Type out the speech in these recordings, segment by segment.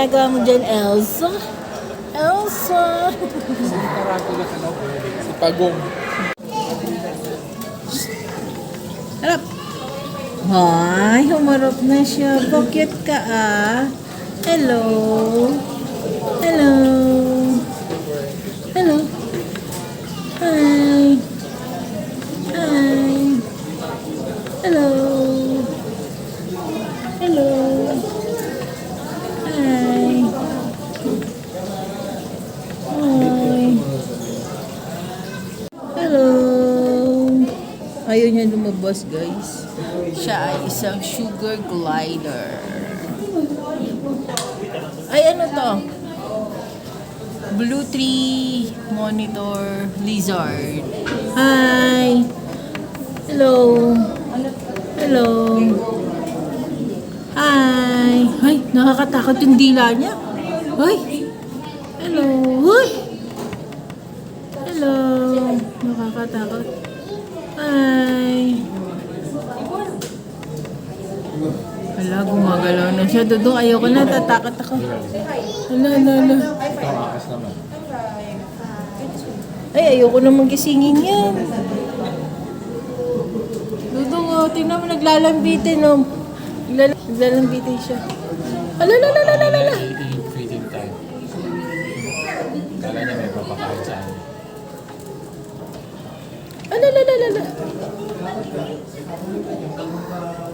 ginagawa mo dyan, Elsa? Elsa! Si Pagong. Harap! Ay, humarap na siya. Bakit ka ah? Hello? Hello? Hello? Hi! Hi! Hello? Hello? Hi! Hi! Hello! Ayaw niya lumabas, guys. Siya ay isang sugar glider. Ay, ano to? Blue Tree Monitor Lizard. Hi! Hello! Hello! Hi! Ay, nakakatakot yung dila niya. Ay! Hello! Uy! Hello! Nakakatakot. Hi! Hala, gumagalaw na siya. Dudong, ayoko na. Tatakot ako. Hala, hala, hala. Tumakas naman. Ay, ayoko na magisingin yan. Dudong, oh, tingnan mo, naglalambitin, oh. Naglalambitin siya. Hala, hala, hala, hala, hala. Feeding time. Kala niya may papakain sa akin. Hala, hala, hala, hala.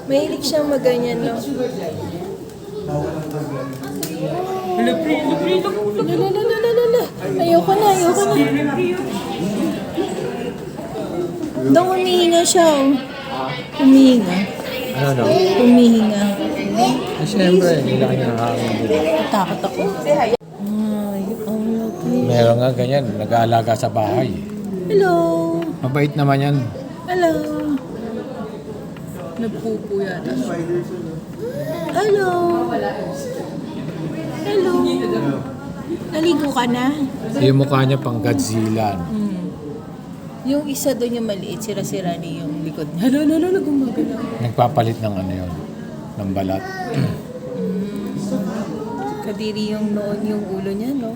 Mahilig siyang maganyan, no? Hala, hala, hala, hala. Ayoko na, ayoko na. Dong, humihinga siya, oh. Humihinga. Ano no? Humihinga. Siyempre, hindi na kanya nakakain. Takot ako. Ay, okay. Meron nga ganyan, nag-aalaga sa bahay. Hello. Mabait naman yan. Hello. Nagpupo yata. Hello. Hello. Naligo ka na? Yung mukha niya pang Godzilla. Yung isa doon yung maliit, sira-sira niya yung likod. Hello, hello, hello, gumagalaw. Nagpapalit ng ano yun, ng balat. Kadiri yung noon yung ulo niya, no?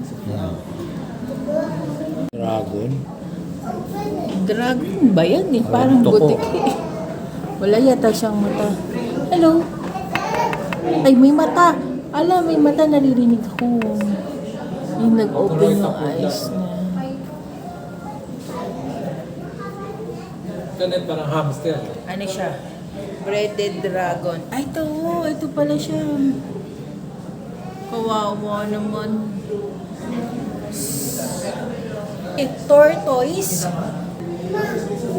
Dragon. Dragon ba yan eh? Parang toko. butik eh. Wala yata siyang mata. Hello? Ay, may mata. Ala, may mata, naririnig ako. Yung nag-open yung eyes niya. Ganun parang hamster. Ano siya? Breaded dragon. Ay, ito pala siya. Kawawa naman. Tortoise.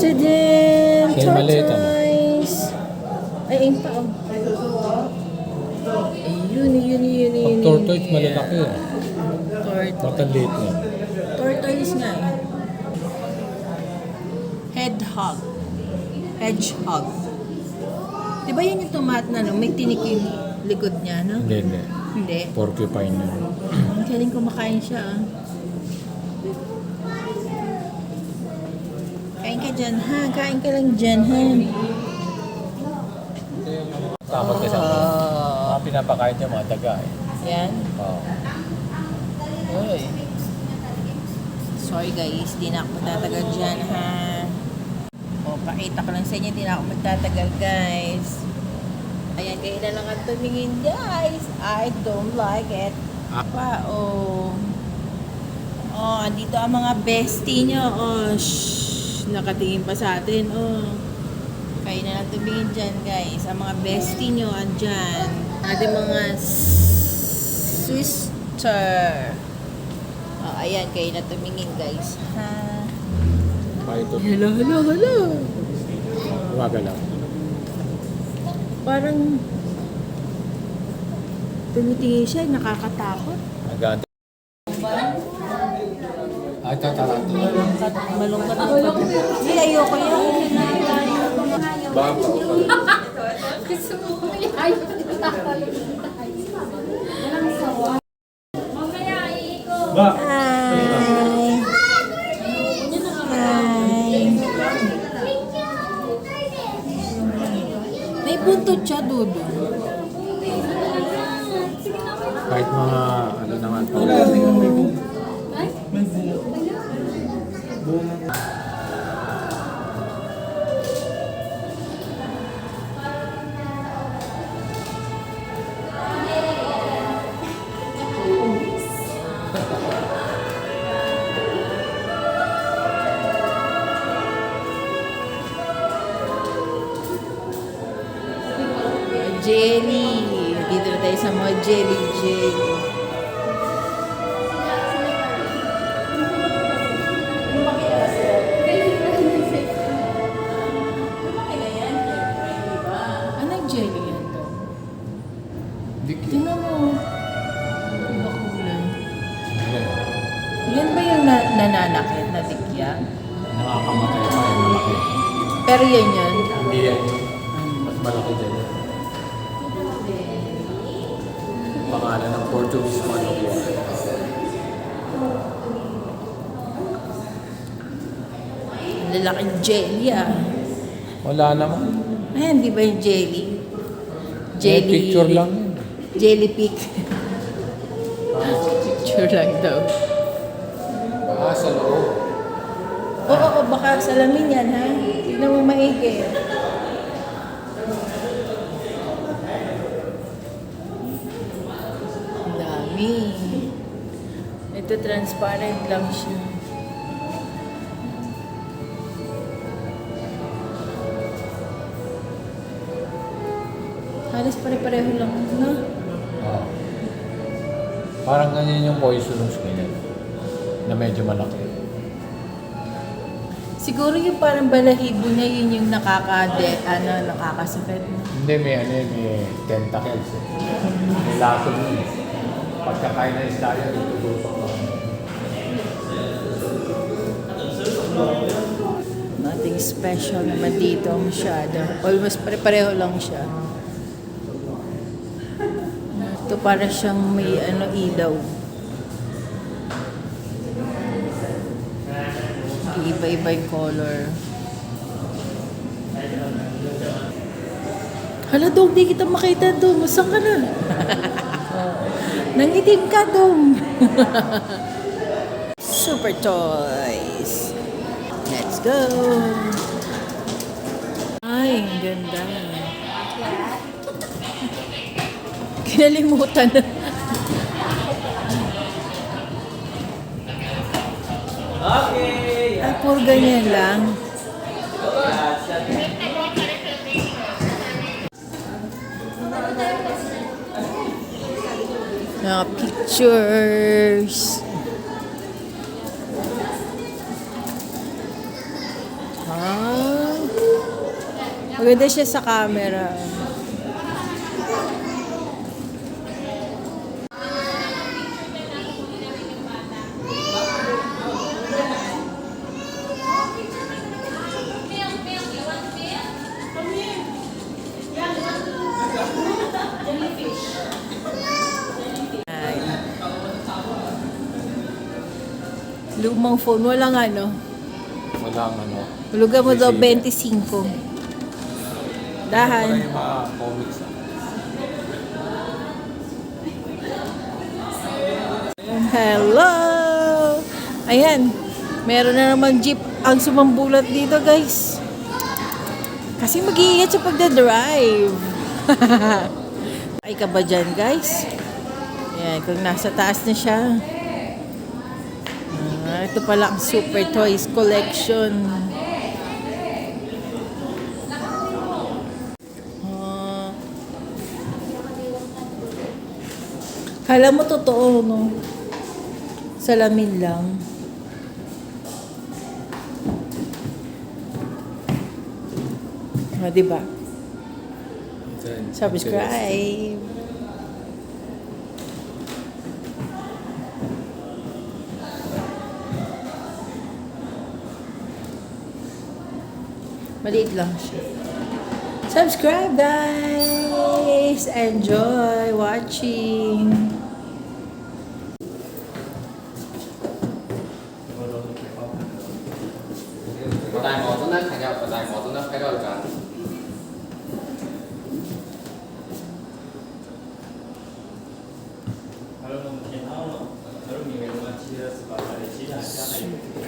Tadam! Siya yung maliit, ano? Tortoise. Ay, ayun pa. Yun. Pag tortoise, malalaki eh. Tortoise. Mataliit niya. Tortoise nga eh. Hedgehog. Di ba yun yung tomat na no? May tinik yung likod niya, no? Hindi. Hindi. Porcupine yun. Ang galing kumakain siya, ah. Kain ka dyan, ha? Kain ka lang dyan, ha? Takot kasi ako. Mga pinapakain niya mga daga eh. Yan. Oo. Uy. Sorry guys, di na ako magtatagal dyan, ha? O, pakita ko lang sa inyo, di na ako magtatagal, guys. Ayan, kayo na lang ang tumingin, guys. I don't like it. Oh, andito ang mga bestie nyo. Oh, shh. Nakatingin pa sa atin. Oh. Kayo na lang tumingin dyan, guys. Ang mga bestie nyo, andyan. Ating mga sister. Oh, ayan, kayo na tumingin, guys. Ha? Hello. Gumagalaw. Parang tumitingin siya, nakakatakot. Naganda. Ay, tataranta. Malungkot na pag... Hindi, ayoko yan. Baba. Gusto mo ko ayaw na tayo. Mamaya iikot. Hi! May buntot siya, Dudu. Kahit mga, ano naman, Wala tingnan may buo. Ay? May buo. Buo ng... Jelly. Dito na tayo sa mga jelly. Anong jelly yan to? dikit. Tingnan mo. Iba kulay. Ayan. Yan ba yung nananakit na dikya? Nakakamatay pa yung malaki. Pero yan yan. Hindi yan. Mas malaki dyan. Pangalan ng Portuguese manok. Ang lalaking jelly ah. Wala naman. Ayan, di ba yung jelly? May picture lang yun. Jelly pic. Picture lang daw. Ah, sa loob. Oo, baka salamin yan ha. Tignan mo maigi. Ang dami. Ito transparent lang siya. Halos pare-pareho lang, no? Oh. Parang ganyan yung poisonous ganyan. Na medyo malaki. Siguro yung parang balahibo niya, yun yung nakakasakit. Hindi, may tentacles. May laso nun. Pagkakain na isda yun, tutusok mo. Nothing special naman dito masyado. Almost pare-pareho lang siya. Ito para siyang may ilaw. Iba-iba yung color. Hala, Dong, di kita makita, Dong. Saan ka na? Nangitim ka, Dong. Super Toys. Let's go. Ay, ang ganda. Kinalimutan na. Ay, puro ganyan lang. Mga pictures. Ah, maganda siya sa camera. Ay. Lumang phone, walang ano. Walang ano. Hulugan mo daw Receiver. 25. Wala Dahan. yung mga comics. Hello! Ayan. Meron na naman jeep ang sumambulat dito, guys. Kasi mag-iingat siya pagda-drive. Ay ka ba dyan, guys? Ayan, kung nasa taas na siya. Ito pala ang Super Toys Collection. Kala mo totoo, no? Salamin lang. O, diba? Subscribe. Maliit lang siya. Subscribe, guys! Enjoy watching!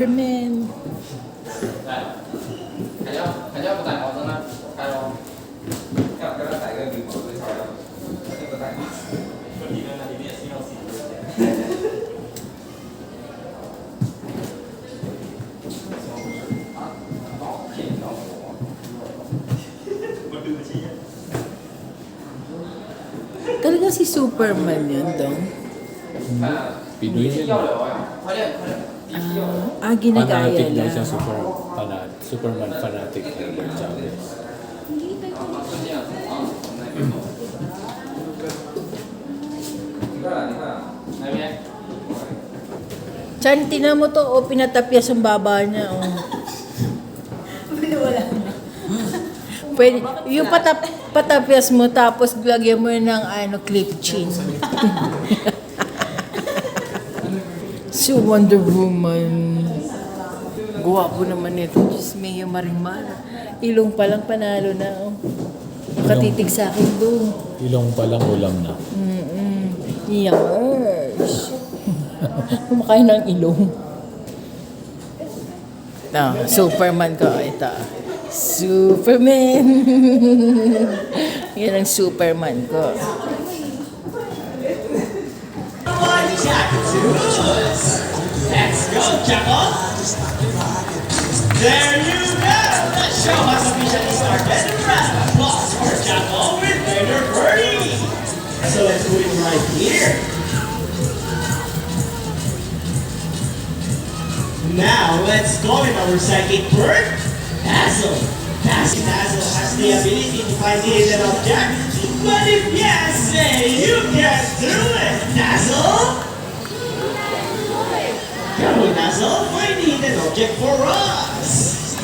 Superman. Khánh nhớ có tải có không? Tải không? Cái đó tải cái gì mà với sao đâu? Cái có tải. Talaga si Superman yun, Dong. Pinoy yan. Ginagaya Fanatic daw lang. siya, Superman fanatic Herbert Chavez. Chan, tinan mo to, pinatapyas ang baba niya, Pwede, yung patapyas mo, tapos lagyan mo yun ng clip chin. So Wonder Woman. Guwapo naman ito. Diyos may marimara. Ilong pa lang panalo na, Nakatitig sa akin doon. Ilong pa lang ulam na. Yes. Kumakain ng ilong. Superman ko. Ito. Superman. Yan ang Superman ko. Let's go, Jacko! There you go! The show has officially started. Round of applause for Jacko with Vader Birdie! So let's put it right here. Now let's call in our psychic bird, Dazzle. Dazzle has the ability to find the hidden object, but if yes, say you can do it, Dazzle! Come on, Dazzle, find the hidden object for us!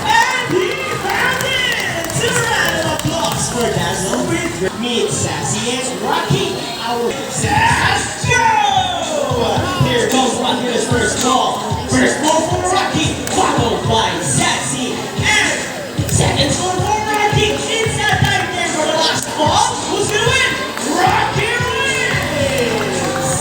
And he found it! So a round of applause for Dazzle with Meet Sassy and Rocky, our Sass Show! Here goes Rocky's first ball. First ball for Rocky, followed by Sassy, and second ball for Rocky. It's that time there for the last ball. Who's gonna win? Rocky wins!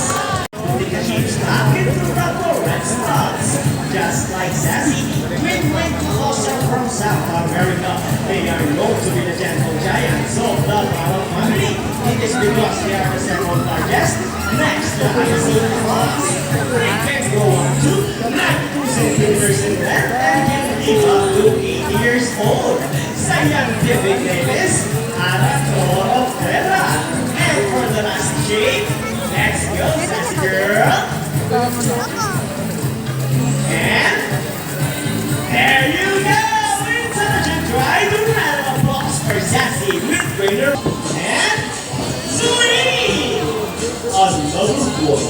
Because he's knocking through the correct spots. Just like Sassy, twin closer from South America. They are known to be the gentle giants of the Barrow family. It is because they are the second largest, next to Hyacinth class. They can go up to 92 centimeters in length and can live up to 8 years old. Scientific name is Arachnorothera. And for the last shape, let's go, sassy girl. And there you go! It's such a dry to round of applause for Sassy with Vader and Sweetie! Another one.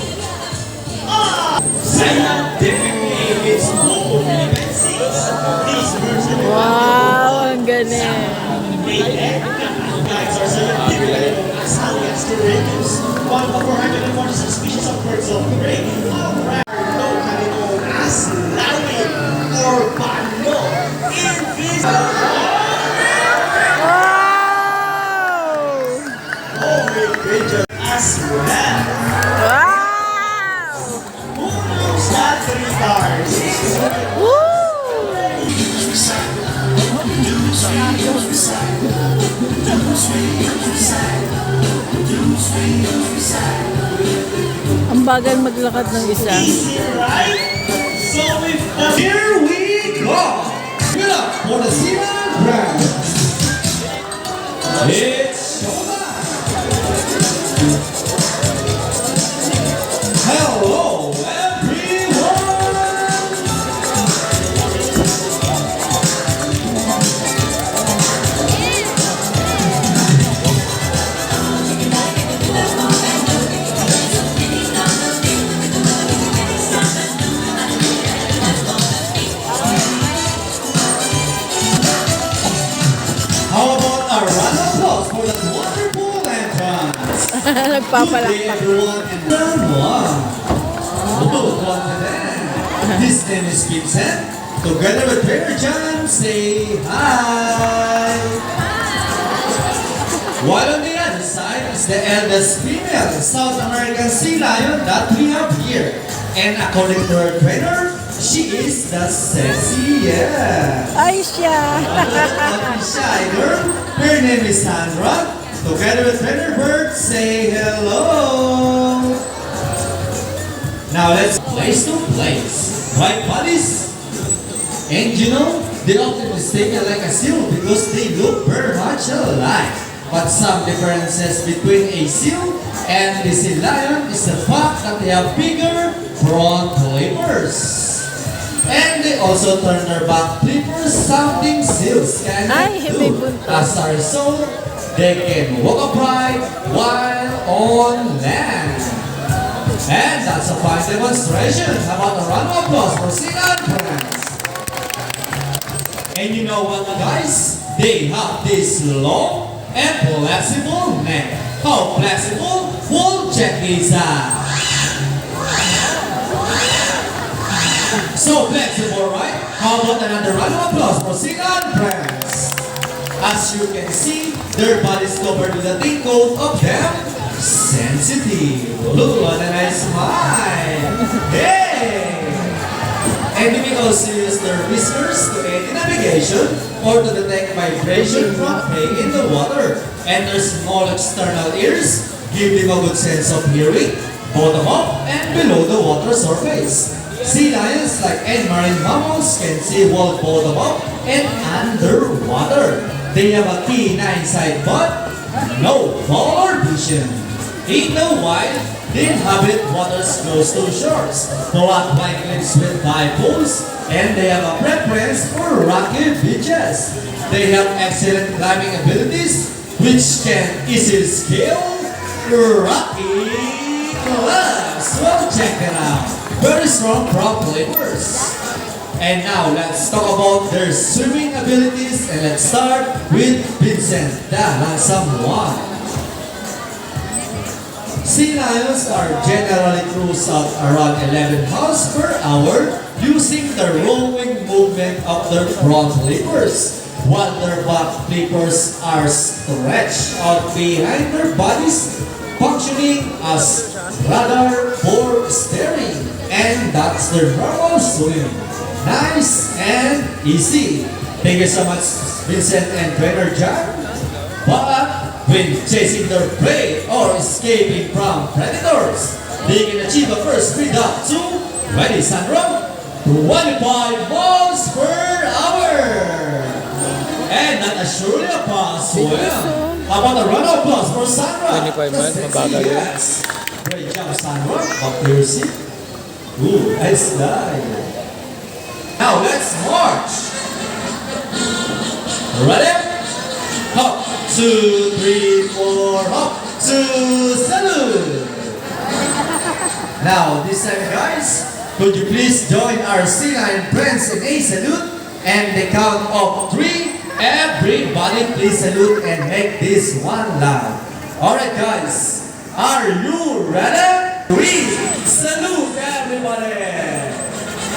Scientific name is Philippensis. These birds are Wow, ang galing. guys are scientifically known as Haliasterigus, one of 446 species of birds of prey. Locally known as lawin or bano. Wow! As well. Wow! Who knows that 3 stars? Woo! Ang bagal maglakad ng isa. Easy, right? So here we go. Give it up for the Seaman Brand. It's showtime. Hello, everyone. How about a round of applause for that wonderful entrance? Good day, Nagpapalakpak. everyone, and welcome. Oh, confident. His name is Vincent. Together with Trainer John, say hi. While on the other side is the eldest female South American sea lion that we have here. And according to her trainer, she is the sexiest. Ay siya! Lovely shy girl. Her name is Sandra. Together with trainer Bird, say hello. Now let's place to place. Right, buddies? And you know, they often mistake it like a seal because they look very much alike. But some differences between a seal and the sea lion is the fact that they have bigger front flippers. And they also turn their back flippers, something seals cannot Ay, may do. buntot. As a result, they can walk upright while on land. And that's a fine demonstration. How about a round of applause for Sinan friends? And you know what, guys? They have this long and flexible neck. How flexible? We'll check this out. So flexible, right? How about another round of applause for Sinan friends? As you can see, their bodies covered with a thick coat of them. Sensitive. Look, what a nice smile. Hey! And we can also use their whiskers to aid in navigation or to detect vibration from play in the water. And their small external ears give them a good sense of hearing, bottom up and below the water surface. Sea lions, like any marine mammals, can see both bottom up and underwater. They have a keen inside but no color vision. In the wild, they inhabit waters close to shores, flat like cliffs with high pools, and they have a preference for rocky beaches. They have excellent climbing abilities, which can easily scale rocky cliffs. Well, check it out. Very strong prop flippers. And now let's talk about their swimming abilities, and let's start with Vincent, the handsome one. Sea lions are generally cruise at around 11 miles per hour using the rowing movement of their front flippers, while their back flippers are stretched out behind their bodies, functioning as radar for steering. And that's their normal swim. Nice and easy. Thank you so much, Vincent and trainer John. But when chasing their prey or escaping from predators, they can achieve a first speed up to, ready Sandra, 25 miles per hour. And that is surely a pass well. How about a round of applause for Sandra? 25 miles, mabagal yun. Yes. Great job, Sandra. Up to your seat. Ooh, nice dive. Now let's march. Ready? Hop, 2, 3, 4, hop, 2, salute. Now this time, guys, could you please join our C9 friends in a salute? And the count of 3, everybody please salute and make this one loud. Alright guys, are you ready? 3, salute everybody.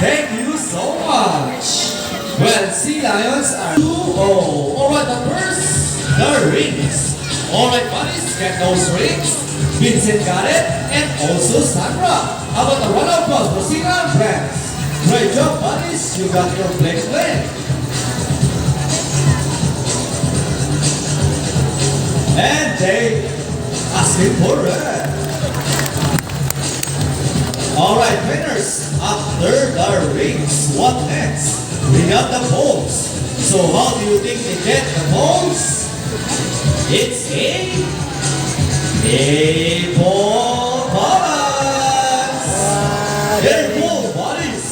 Thank you so much. Well, sea lions are 2-0. Alright, the first, the rings. Alright, buddies, get those rings. Vincent got it, and also Sandra. How about a round of applause for sea lion friends? Great job, buddies. You got your flex plan. And they asking for it. Alright, winners. After the rings, what next? We have the balls. So how do you think they get the balls? It's a ball balance. They're ball bodies.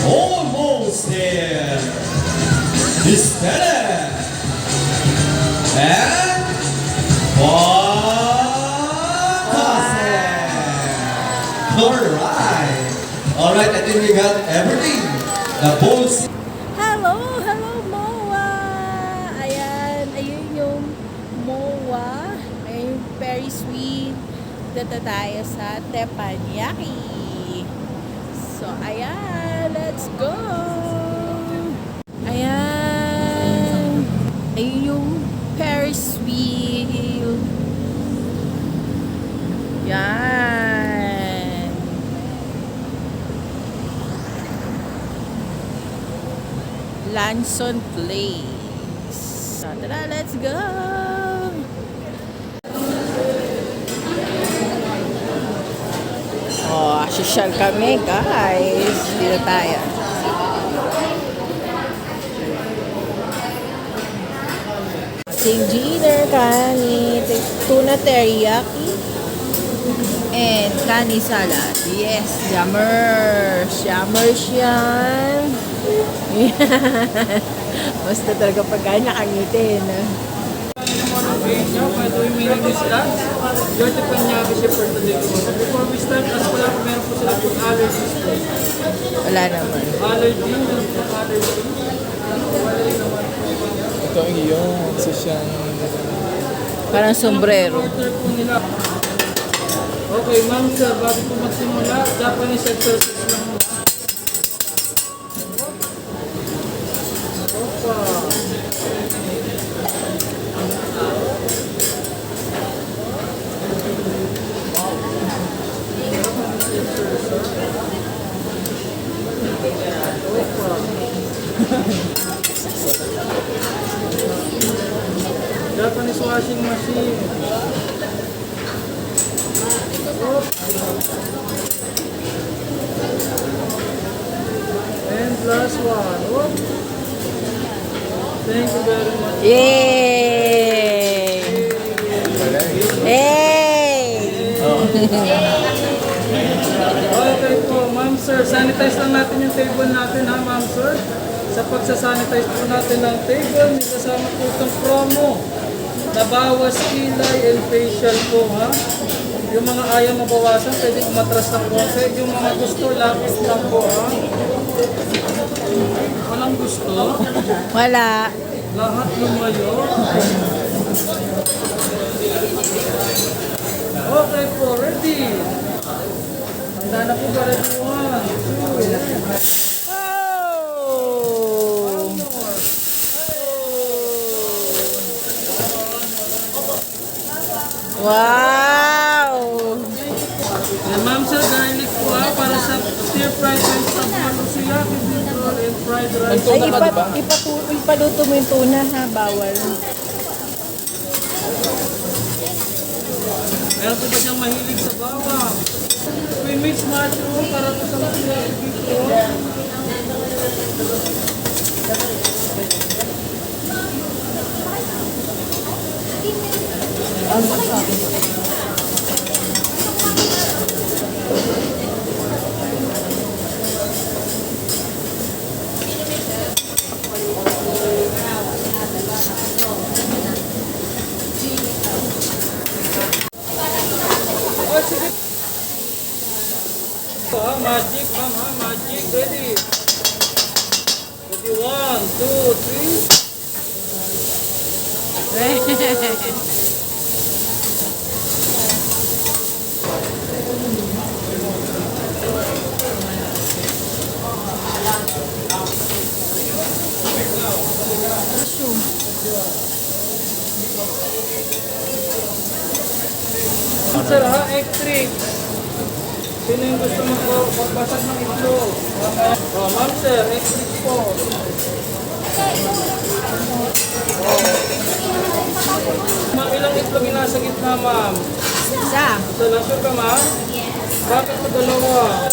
Almost there. Steady. And Alright, I think we got everything. The balls. Hello, MOA! Ayan, ayun yung MOA. Ayun yung very sweet. Dito tayo sa teppanyaki. So, ayan, let's go! Ayan. Ayun yung Ferris wheel. Yan. Lanson Place. Tara, let's go! Oh, social kami, guys. Dito tayo. Sing dinner, kani. Tuna teriyaki. And kani salad. Yes, yummers. Yummers yan. Basta talaga pagkain nakangitin. Pwede yung meaning is that Dirty Panyabi siya for today. Before we start, as wala po meron po sila yung allergies po. Wala naman. Allergy, meron po allergy. Ito ang iyong isa siyang Parang sombrero. Order po nila. Okay, ma'am sir, bago po magsimula, Japanese exercise lang mo. Opa. Japanese washing machine. And last one. Oh. Thank you very much. Yay! Hey! Okay po, ma'am sir. Sanitize lang natin yung table natin ha, ma'am sir. Sa pagsasanitize po natin ng table, may kasama po itong promo. Nabawas kilay and facial po ha. Yung mga ayaw mabawasan, pwede umatras ng konti. Yung mga gusto, lapis lang po ha. Walang gusto. Wala. Lahat lumayo. Okay po, ready. Handa na po ba? Ready? 1, 2, Oh! Wow! and ma'am sir, garlic po ha, para sa stir fried vegetable, suyaki beetroot and fried rice. Ay, ipaluto mo yung tuna ha, bawal. Meron po ba siyang mahilig sa bawang? We mix mushroom para po sa suyaki beetroot. Oh, sige. Magic, ma'am ha, magic. Ready? Ready, 1, 2, 3. Sir ha, egg trick. Sino yung gusto magbasag ng itlog? Oh, ma'am sir, egg trick po. Ma'am, ilang itlog yung nasa gitna, ma'am? Isa. So, na-sure ka, ma'am? Bakit po dalawa?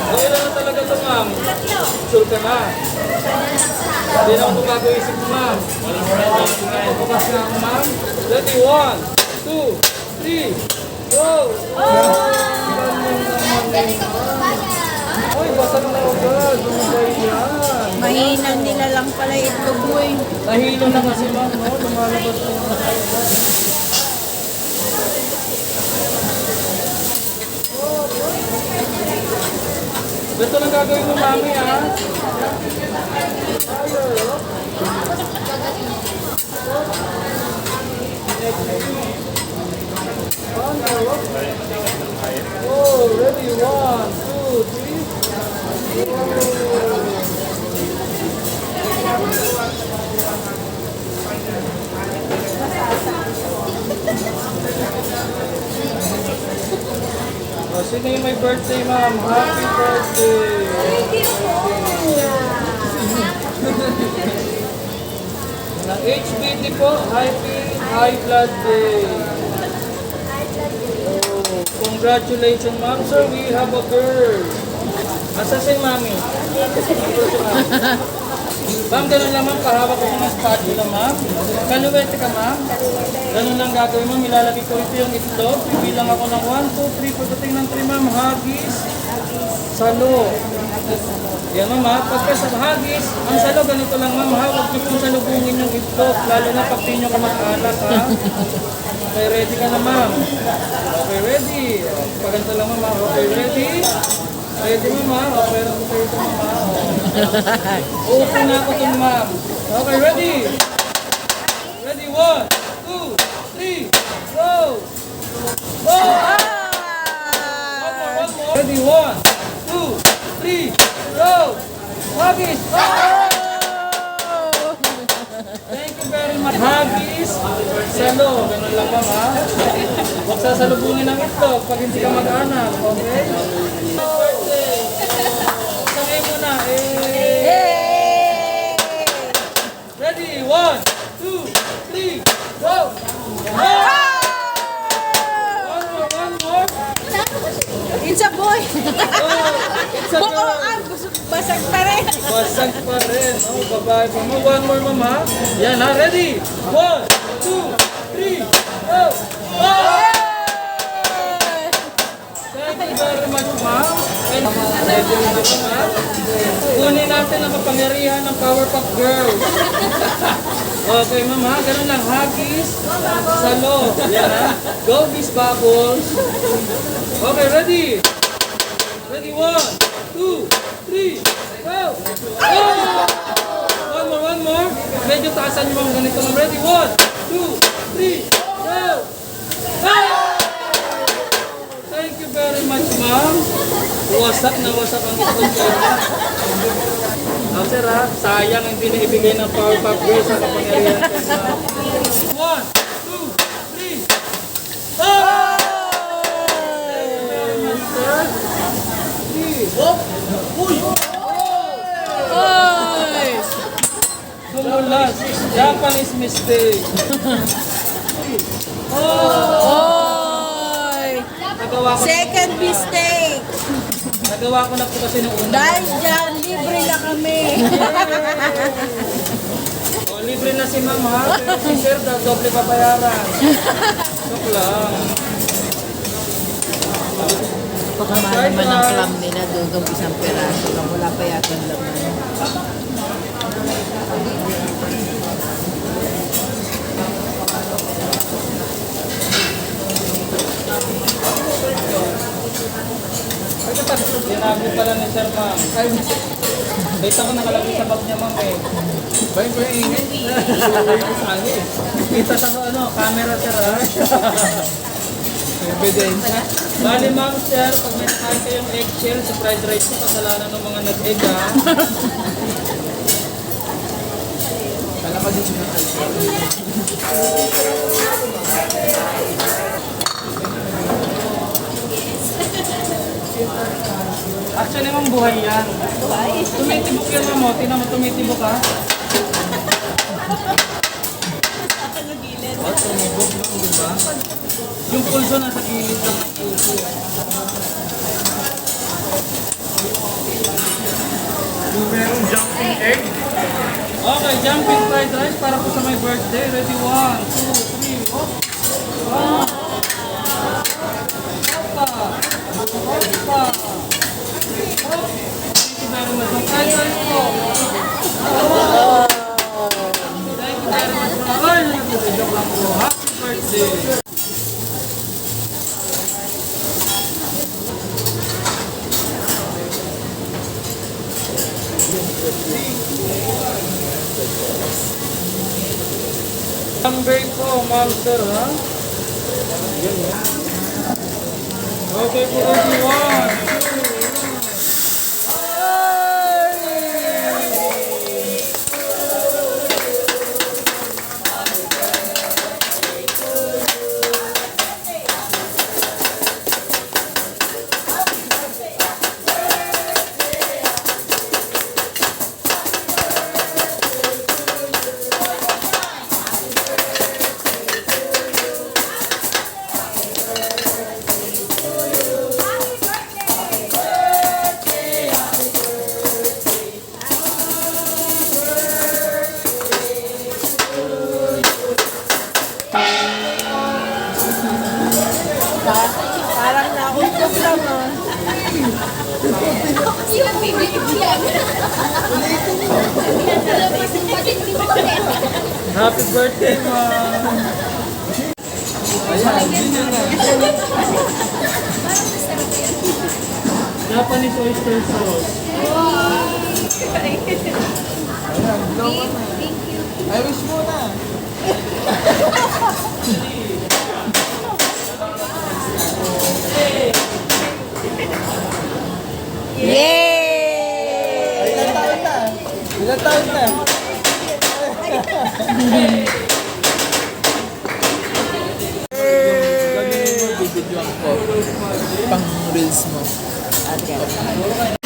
Oh, ilan na talaga ito, ma'am? Sure ka na? Hindi na ako bago-isip mo, ma'am. Bukas na ako, ma'am. Ready, 1, 2, 3, go! Uy, basag na agad. Lumabay yan. Mahina nila lang pala itlog mo eh. Nahilo na kasi, ma'am, no? Lumalabas na yung agad. Ito lang gagawin mo, mami, ha? Oh, ready, 1, 2, 3. O, sino yung may birthday, ma'am? Happy birthday! Thank you po. Na HBT po, High Blood Day. Oh, congratulations, ma'am. Sir, we have a girl. Asa si mami? Ito si mami. Ma'am, ganun lang ma'am, pahawak ko ng spatula ma'am. Kaluwete ka ma'am. Ganun lang gagawin ma'am, ilalagay ko ito yung itlog. Bibilang ako ng 1, 2, 3, pagdating ng 3 ma'am, hagis, salo. Yan ma'am ha, pagka sa hagis, ang salo ganito lang ma'am ha, huwag niyo pong salubungin yung itlog, lalo na pag di nyo ka mag-alak ha. Okay, ready ka na ma'am. Okay, ready. Pag ganito lang ma'am ha, okay, ready. Ready ma'am ha, okay, okay ito ma'am ha. Uupo na ako dun ma'am. Okay, ready. Ready, 1, 2, 3, go! Go! One more. Ready, 1, 2, 3, go! Hagis! Thank you very much. Hagis, salo. Ganun lang ma'am ha. Huwag sasalubungin ng itlog pag hindi ka mag-anak. Okay? Birthday! Sangay mo na. Ready? 1, 2, 3, go! One more. It's a boy. It's a girl. Basag pa rin. Basag pa rin. Oh, babae pa mo. One more, ma'am, ha? Yan, ha? Ready? 1, 2, 3, go! Thank you very much, ma'am. And ready na ako, ma'am. Kunin natin ang kapangyarihan ng Powerpuff Girls. Okay, ma'am, ha? Ganun lang. Hagis, salo. Yan, ha? Go, Miss Bubbles. Okay, ready? Ready? 1, 2, 3, go! Oh! One more. Medyo taasan nyo mga ganito. Ready? 1, 2, 3, go! Ah! Thank you very much, ma'am. Wasak na wasak ang itlog ko. Sir, ha? Sayang hindi na ibigay ng Powerpuff Girls sa kapangyarihan ko, ma'am. 1, 2, 3, oh! Thank you very much, sir. 3, Sumulas. Japanese mistake. Oy! Nagawa ko, Second mistake. nagawa ko na po kasi nung una. Dahil dyan, libre na kami. O, libre na si ma'am ha. Pero si sir, doble babayaran. Joke lang. Pakamahal naman ang clam nila, dudong isang peraso lang. Wala pa yata ang laman. Sinabi pala ni sir ma'am. Dito ko nakalagay sa bag niya ma'am eh. Bayan ko yung ingay. Kita sa camera sir ha. Evidence. Bali ma'am sir, pag may nakain kayong eggshell sa fried rice ko, kasalanan ng mga nag-egg ha. Kala ka din siya ng Actually ma'am, buhay yan. Tumitibok yan ma'am, oh. Tingnan mo, tumitibok ha. Oh, tumibok ma'am, di ba? Yung pulso nasa gilid lang ng pulso. Yung merong jumping egg. Okay, jumping fried rice para po sa my birthday. Ready? 1, 2, 3, hop! Hop! Hoppa! Hoppa! Hop! Thank you very much. Ang fried rice po. Thank you very much. Ay, joke lang po. Happy birthday! Number po, ma'am sir, ha? Okay po, ready? 1, 2, Yung bibig yan. Happy birthday, ma'am! Japanese oyster sauce. I wish mo na. Yay! Ilan taon na? Ilan taon na? Bibidyoan ko. Pang reels mo. Okay.